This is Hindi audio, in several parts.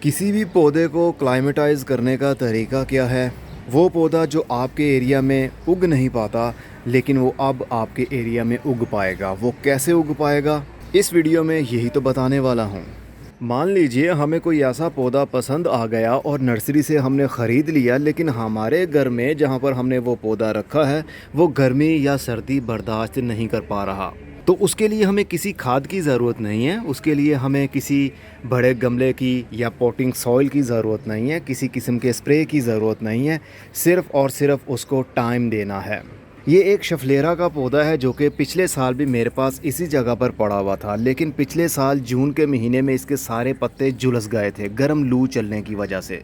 किसी भी पौधे को क्लाइमेटाइज करने का तरीका क्या है? वो पौधा जो आपके एरिया में उग नहीं पाता, लेकिन वो अब आपके एरिया में उग पाएगा, वो कैसे उग पाएगा? इस वीडियो में यही तो बताने वाला हूँ। मान लीजिए हमें कोई ऐसा पौधा पसंद आ गया और नर्सरी से हमने ख़रीद लिया, लेकिन हमारे घर में जहाँ पर हमने वो पौधा रखा है वो गर्मी या सर्दी बर्दाश्त नहीं कर पा रहा। तो उसके लिए हमें किसी खाद की ज़रूरत नहीं है, उसके लिए हमें किसी बड़े गमले की या पॉटिंग सॉइल की ज़रूरत नहीं है, किसी किस्म के स्प्रे की ज़रूरत नहीं है। सिर्फ़ और सिर्फ उसको टाइम देना है। ये एक शफलेरा का पौधा है जो कि पिछले साल भी मेरे पास इसी जगह पर पड़ा हुआ था, लेकिन पिछले साल जून के महीने में इसके सारे पत्ते झुलस गए थे गर्म लू चलने की वजह से।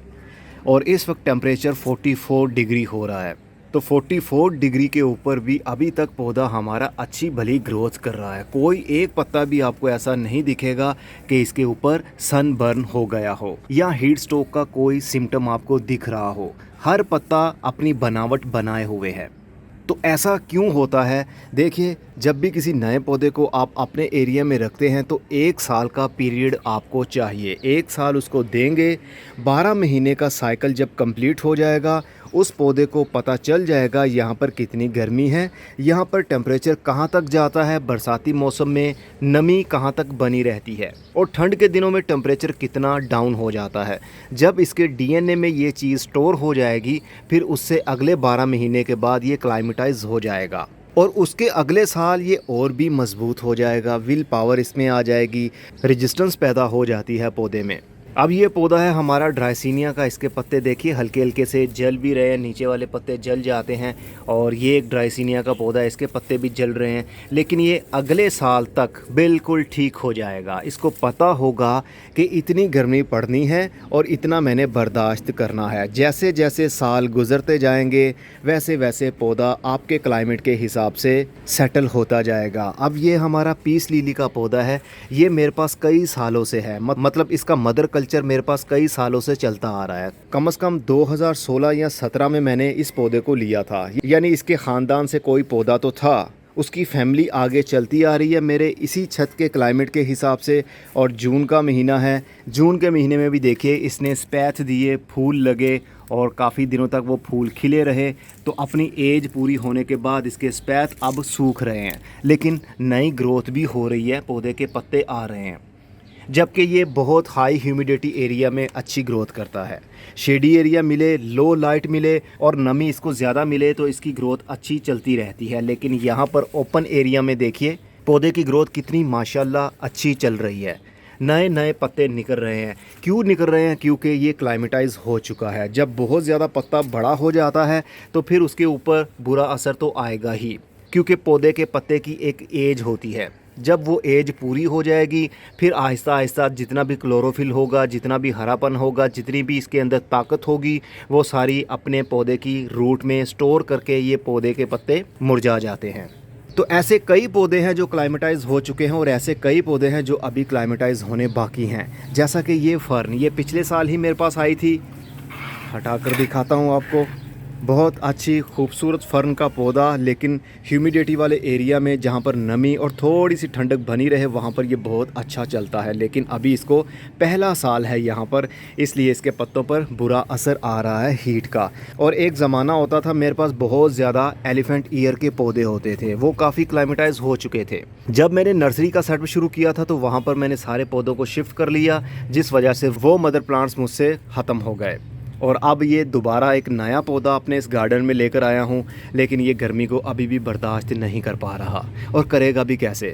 और इस वक्त टेम्परेचर 44 डिग्री हो रहा है। तो 44 डिग्री के ऊपर भी अभी तक पौधा हमारा अच्छी भली ग्रोथ कर रहा है। कोई एक पत्ता भी आपको ऐसा नहीं दिखेगा कि इसके ऊपर सन बर्न हो गया हो या हीट स्ट्रोक का कोई सिम्टम आपको दिख रहा हो। हर पत्ता अपनी बनावट बनाए हुए है। तो ऐसा क्यों होता है? देखिए, जब भी किसी नए पौधे को आप अपने एरिया में रखते हैं तो 1 साल का पीरियड आपको चाहिए। 1 साल उसको देंगे, 12 महीने का साइकिल जब कंप्लीट हो जाएगा, उस पौधे को पता चल जाएगा यहाँ पर कितनी गर्मी है, यहाँ पर टेम्परेचर कहाँ तक जाता है, बरसाती मौसम में नमी कहाँ तक बनी रहती है और ठंड के दिनों में टेम्परेचर कितना डाउन हो जाता है। जब इसके डीएनए में ये चीज़ स्टोर हो जाएगी, फिर उससे अगले 12 महीने के बाद ये क्लाइमेटाइज हो जाएगा और उसके अगले साल ये और भी मजबूत हो जाएगा। विल पावर इसमें आ जाएगी, रेजिस्टेंस पैदा हो जाती है पौधे में। अब ये पौधा है हमारा ड्राइसिनिया का। इसके पत्ते देखिए हल्के हल्के से जल भी रहे हैं, नीचे वाले पत्ते जल जाते हैं। और ये एक ड्राइसिनिया का पौधा है, इसके पत्ते भी जल रहे हैं, लेकिन ये अगले साल तक बिल्कुल ठीक हो जाएगा। इसको पता होगा कि इतनी गर्मी पड़नी है और इतना मैंने बर्दाश्त करना है। जैसे जैसे साल गुजरते जाएंगे वैसे वैसे पौधा आपके क्लाइमेट के हिसाब से सेटल होता जाएगा। अब ये हमारा पीस लिली का पौधा है, ये मेरे पास कई सालों से है, मतलब इसका मदर कल्चर मेरे पास कई सालों से चलता आ रहा है। कम से कम 2016 या 17 में मैंने इस पौधे को लिया था, यानी इसके ख़ानदान से कोई पौधा तो था, उसकी फैमिली आगे चलती आ रही है मेरे इसी छत के क्लाइमेट के हिसाब से। और जून का महीना है, जून के महीने में भी देखिए इसने स्पैथ दिए, फूल लगे और काफ़ी दिनों तक वो फूल खिले रहे। तो अपनी एज पूरी होने के बाद इसके स्पैथ अब सूख रहे हैं, लेकिन नई ग्रोथ भी हो रही है, पौधे के पत्ते आ रहे हैं। जबकि ये बहुत हाई ह्यूमिडिटी एरिया में अच्छी ग्रोथ करता है। शेडी एरिया मिले, लो लाइट मिले और नमी इसको ज़्यादा मिले तो इसकी ग्रोथ अच्छी चलती रहती है। लेकिन यहाँ पर ओपन एरिया में देखिए पौधे की ग्रोथ कितनी माशाल्लाह अच्छी चल रही है। नए नए पत्ते निकल रहे हैं। क्यों निकल रहे हैं? क्योंकि ये क्लाइमेटाइज हो चुका है। जब बहुत ज़्यादा पत्ता बड़ा हो जाता है तो फिर उसके ऊपर बुरा असर तो आएगा ही, क्योंकि पौधे के पत्ते की एक एज होती है। जब वो एज पूरी हो जाएगी फिर आहिस्ता आहिस्ता जितना भी क्लोरोफिल होगा, जितना भी हरापन होगा, जितनी भी इसके अंदर ताकत होगी, वो सारी अपने पौधे की रूट में स्टोर करके ये पौधे के पत्ते मुरझा जाते हैं। तो ऐसे कई पौधे हैं जो क्लाइमेटाइज हो चुके हैं और ऐसे कई पौधे हैं जो अभी क्लाइमेटाइज होने बाकी हैं। जैसा कि ये फर्न, ये पिछले साल ही मेरे पास आई थी, हटा कर दिखाता हूँ आपको। बहुत अच्छी खूबसूरत फर्न का पौधा, लेकिन ह्यूमिडिटी वाले एरिया में जहाँ पर नमी और थोड़ी सी ठंडक बनी रहे वहाँ पर ये बहुत अच्छा चलता है। लेकिन अभी इसको पहला साल है यहाँ पर, इसलिए इसके पत्तों पर बुरा असर आ रहा है हीट का। और एक ज़माना होता था मेरे पास बहुत ज़्यादा एलिफेंट ईयर के पौधे होते थे, वो काफ़ी क्लाइमेटाइज हो चुके थे। जब मैंने नर्सरी का सेटअप शुरू किया था तो वहाँ पर मैंने सारे पौधों को शिफ्ट कर लिया, जिस वजह से वो मदर प्लांट्स मुझसे ख़त्म हो गए। और अब ये दोबारा एक नया पौधा अपने इस गार्डन में लेकर आया हूँ, लेकिन ये गर्मी को अभी भी बर्दाश्त नहीं कर पा रहा और करेगा भी कैसे।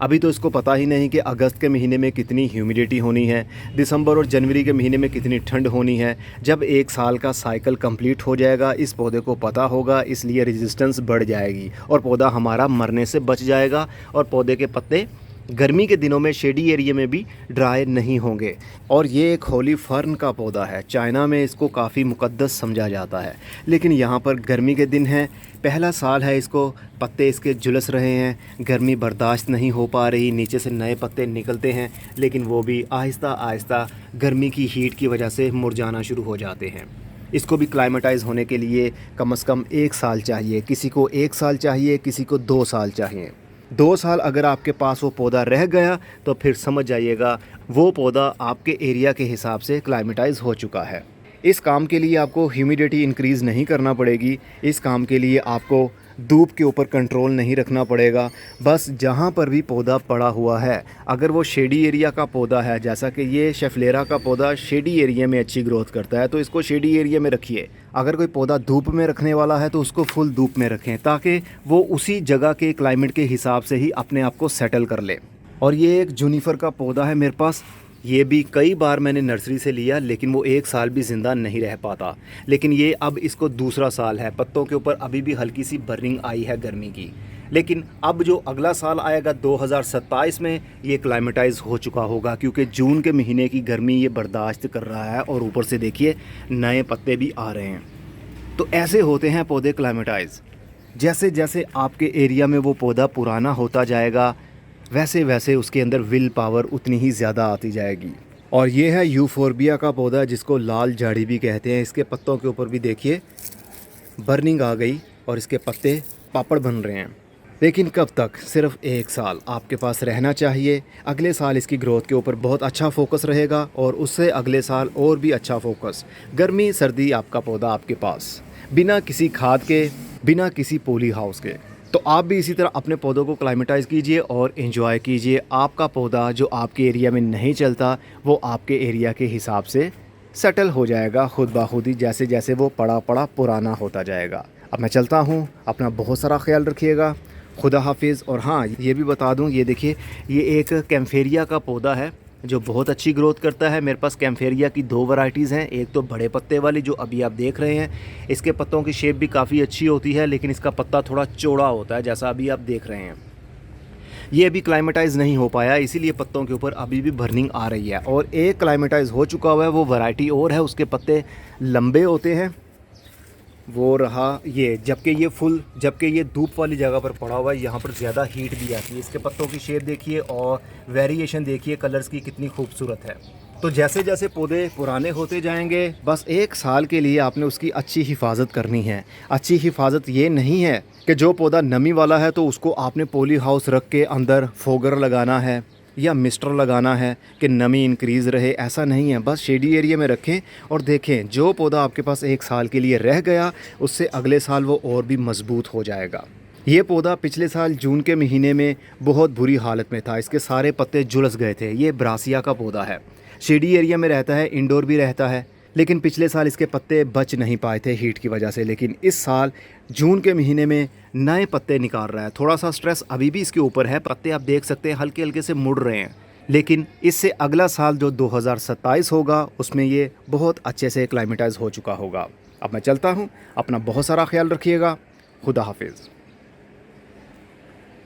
अभी तो इसको पता ही नहीं कि अगस्त के महीने में कितनी ह्यूमिडिटी होनी है, दिसंबर और जनवरी के महीने में कितनी ठंड होनी है। जब 1 साल का साइकिल कंप्लीट हो जाएगा इस पौधे को पता होगा, इसलिए रेजिस्टेंस बढ़ जाएगी और पौधा हमारा मरने से बच जाएगा और पौधे के पत्ते गर्मी के दिनों में शेडी एरिया में भी ड्राई नहीं होंगे। और ये एक होली फर्न का पौधा है, चाइना में इसको काफ़ी मुकद्दस समझा जाता है, लेकिन यहाँ पर गर्मी के दिन हैं, पहला साल है, इसको पत्ते इसके झुलस रहे हैं, गर्मी बर्दाश्त नहीं हो पा रही, नीचे से नए पत्ते निकलते हैं, लेकिन वो भी आहिस्ता आहिस्ता गर्मी की हीट की वजह से मुरझाना शुरू हो जाते हैं। इसको भी क्लाइमेटाइज होने के लिए कम से कम 1 साल चाहिए, किसी को 1 साल चाहिए, किसी को 2 साल चाहिए। 2 साल अगर आपके पास वो पौधा रह गया तो फिर समझ जाइएगा वो पौधा आपके एरिया के हिसाब से क्लाइमेटाइज हो चुका है। इस काम के लिए आपको ह्यूमिडिटी इंक्रीज़ नहीं करना पड़ेगी। इस काम के लिए आपको धूप के ऊपर कंट्रोल नहीं रखना पड़ेगा। बस जहाँ पर भी पौधा पड़ा हुआ है, अगर वो शेडी एरिया का पौधा है, जैसा कि ये शेफलेरा का पौधा शेडी एरिया में अच्छी ग्रोथ करता है, तो इसको शेडी एरिया में रखिए। अगर कोई पौधा धूप में रखने वाला है तो उसको फुल धूप में रखें, ताकि वो उसी जगह के क्लाइमेट के हिसाब से ही अपने आप को सेटल कर ले। और ये एक जूनिफर का पौधा है मेरे पास। ये भी कई बार मैंने नर्सरी से लिया, लेकिन वो 1 साल भी ज़िंदा नहीं रह पाता। लेकिन ये अब इसको दूसरा साल है, पत्तों के ऊपर अभी भी हल्की सी बर्निंग आई है गर्मी की। लेकिन अब जो अगला साल आएगा 2027 में, ये क्लाइमेटाइज हो चुका होगा, क्योंकि जून के महीने की गर्मी ये बर्दाश्त कर रहा है और ऊपर से देखिए नए पत्ते भी आ रहे हैं। तो ऐसे होते हैं पौधे क्लाइमेटाइज। जैसे जैसे आपके एरिया में वो पौधा पुराना होता जाएगा, वैसे वैसे उसके अंदर विल पावर उतनी ही ज़्यादा आती जाएगी। और ये है यूफोर्बिया का पौधा, जिसको लाल झाड़ी भी कहते हैं। इसके पत्तों के ऊपर भी देखिए बर्निंग आ गई और इसके पत्ते पापड़ बन रहे हैं। लेकिन कब तक? सिर्फ 1 साल आपके पास रहना चाहिए। अगले साल इसकी ग्रोथ के ऊपर बहुत अच्छा फोकस रहेगा और उससे अगले साल और भी अच्छा फोकस। गर्मी सर्दी आपका पौधा आपके पास, बिना किसी खाद के, बिना किसी पॉली हाउस के। तो आप भी इसी तरह अपने पौधों को क्लाइमेटाइज़ कीजिए और एंजॉय कीजिए। आपका पौधा जो आपके एरिया में नहीं चलता, वो आपके एरिया के हिसाब से सेटल हो जाएगा खुद ब खुद ही, जैसे जैसे वो पड़ा पड़ा पुराना होता जाएगा। अब मैं चलता हूँ, अपना बहुत सारा ख्याल रखिएगा। खुदा हाफिज़। और हाँ, ये भी बता दूँ, ये देखिए ये एक कैम्फेरिया का पौधा है जो बहुत अच्छी ग्रोथ करता है। मेरे पास कैम्फेरिया की 2 वैरायटीज़ हैं। एक तो बड़े पत्ते वाली जो अभी आप देख रहे हैं, इसके पत्तों की शेप भी काफ़ी अच्छी होती है, लेकिन इसका पत्ता थोड़ा चौड़ा होता है, जैसा अभी आप देख रहे हैं। ये अभी क्लाइमेटाइज़ नहीं हो पाया, इसीलिए पत्तों के ऊपर अभी भी बर्निंग आ रही है। और एक क्लाइमेटाइज़ हो चुका हुआ है, वो वैरायटी और है, उसके पत्ते लंबे होते हैं। वो रहा ये, जबकि ये धूप वाली जगह पर पड़ा हुआ है, यहाँ पर ज़्यादा हीट भी आती है। इसके पत्तों की शेप देखिए और वेरिएशन देखिए कलर्स की, कितनी खूबसूरत है। तो जैसे जैसे पौधे पुराने होते जाएंगे, बस 1 साल के लिए आपने उसकी अच्छी हिफाजत करनी है। अच्छी हिफाजत ये नहीं है कि जो पौधा नमी वाला है तो उसको आपने पॉली हाउस रख के अंदर फोगर लगाना है या मिस्टर लगाना है कि नमी इंक्रीज़ रहे, ऐसा नहीं है। बस शेडी एरिया में रखें और देखें जो पौधा आपके पास 1 साल के लिए रह गया, उससे अगले साल वो और भी मजबूत हो जाएगा। ये पौधा पिछले साल जून के महीने में बहुत बुरी हालत में था, इसके सारे पत्ते झुलस गए थे। ये ब्रासिया का पौधा है, शेडी एरिया में रहता है, इंडोर भी रहता है, लेकिन पिछले साल इसके पत्ते बच नहीं पाए थे हीट की वजह से। लेकिन इस साल जून के महीने में नए पत्ते निकाल रहा है। थोड़ा सा स्ट्रेस अभी भी इसके ऊपर है, पत्ते आप देख सकते हैं हल्के हल्के से मुड़ रहे हैं, लेकिन इससे अगला साल जो 2027 होगा उसमें ये बहुत अच्छे से क्लाइमेटाइज हो चुका होगा। अब मैं चलता हूँ, अपना बहुत सारा ख्याल रखिएगा। खुदा हाफिज़।